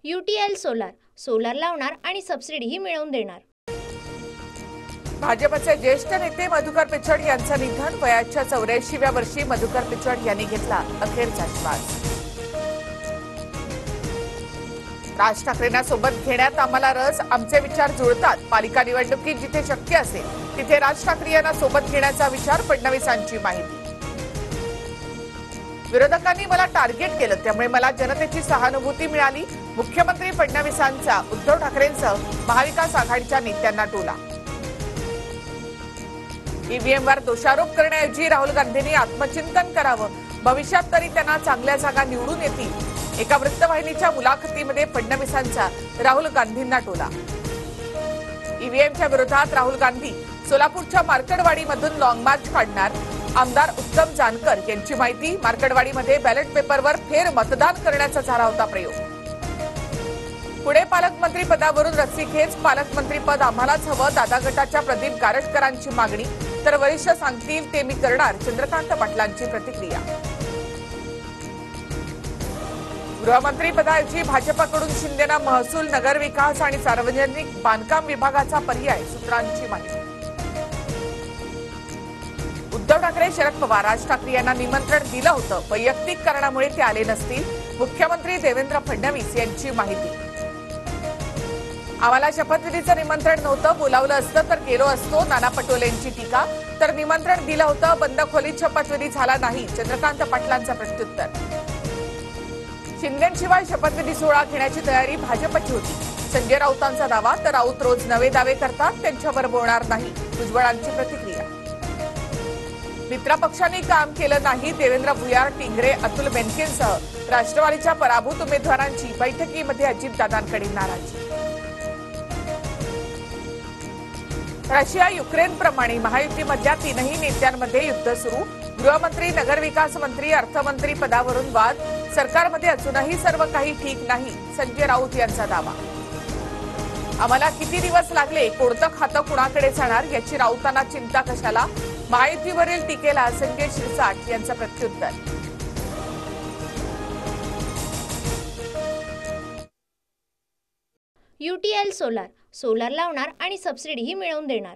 UTL solar लावणार आणि सबसिडीही मिळवून देणार। भाजपचे ज्येष्ठ नेते मधुकर पिचड यांचं निधन। वयाच्या 84व्या वर्षी मधुकर पिचड यांनी घेतला अखेरचा श्वास। राज ठाकरेंना सोबत घेण्यात आम्हाला रस, आमचे विचार जुळतात। पालिका निवडणुकीत जिथे शक्य असेल तिथे राज ठाकरे यांना सोबत घेण्याचा विचार, फडणवीसांची माहिती। विरोधकांनी मला टार्गेट केलं, त्यामुळे मला जनतेची सहानुभूती मिळाली। मुख्यमंत्री फडणवीसांचा उद्धव ठाकरेंसह महाविकास आघाडीच्या नेत्यांना टोला। ईव्हीएमवर दोषारोप करण्याऐवजी राहुल गांधींनी आत्मचिंतन करावं, भविष्यात तरी त्यांना चांगल्या जागा निवडून येतील। एका वृत्तवाहिनीच्या मुलाखतीमध्ये फडणवीसांचा राहुल गांधींना टोला। ईव्हीएमच्या विरोधात राहुल गांधी सोलापूरच्या मार्कडवाडीमधून लॉंग मार्च काढणार। आमदार उत्तम जानकर यांची माहिती। मार्कडवाडीमध्ये बॅलेट पेपरवर फेर मतदान करण्याचा झाला होता प्रयोग। पुणे पालकमंत्री पदावरून रस्सीखेच, पालकमंत्री पद आम्हालाच हवं, दादा गटाच्या प्रदीप गारटकरांची मागणी। तर वरिष्ठ सांगतील ते मी करणार, चंद्रकांत पाटलांची प्रतिक्रिया। गृहमंत्री पदाऐवजी भाजपकडून शिंदेना महसूल, नगरविकास आणि सार्वजनिक बांधकाम विभागाचा पर्याय, सूत्रांची माहिती। उद्धव ठाकरे, शरद पवार, राज ठाकरे यांना निमंत्रण दिलं होतं, वैयक्तिक कारणामुळे ते आले नसतील। मुख्यमंत्री देवेंद्र फडणवीस यांची माहिती। आम्हाला शपथविधीचं निमंत्रण नव्हतं, बोलावलं असतं तर गेलो असतो, नाना पटोलेंची टीका। तर निमंत्रण दिलं होतं, बंद खोलीत शपथविधी झाला नाही, चंद्रकांत पाटलांचं प्रत्युत्तर। शिंदेशिवाय शपथविधी सोहळा घेण्याची तयारी भाजपची होती, संजय राऊतांचा दावा। तर राऊत रोज नवे दावे करतात, त्यांच्यावर बोलणार नाही, भुजबळांची प्रतिक्रिया। मित्रपक्षांनी काम केलं नाही, देवेंद्र भुयार, टिंगरे, अतुल बेनकेंसह राष्ट्रवादीच्या पराभूत उमेदवारांची बैठकीमध्ये अजितदादांकडे नाराजी। रशिया युक्रेन प्रमाणे महायुतीमधल्या तीनही नेत्यांमध्ये युद्ध सुरू। गृहमंत्री, नगरविकास मंत्री, अर्थमंत्री पदावरून वाद। सरकारमध्ये अजूनही सर्व काही ठीक नाही, संजय राऊत यांचा दावा। आम्हाला किती दिवस लागले, कोणतं खातं कुणाकडे जाणार याची राऊतांना चिंता कशाला, महायुतीवरील टीकेला संजय शिरसाट यांचं प्रत्युत्तर। UTL सोलार लावणार आणि सबसिडीही मिळवून देणार।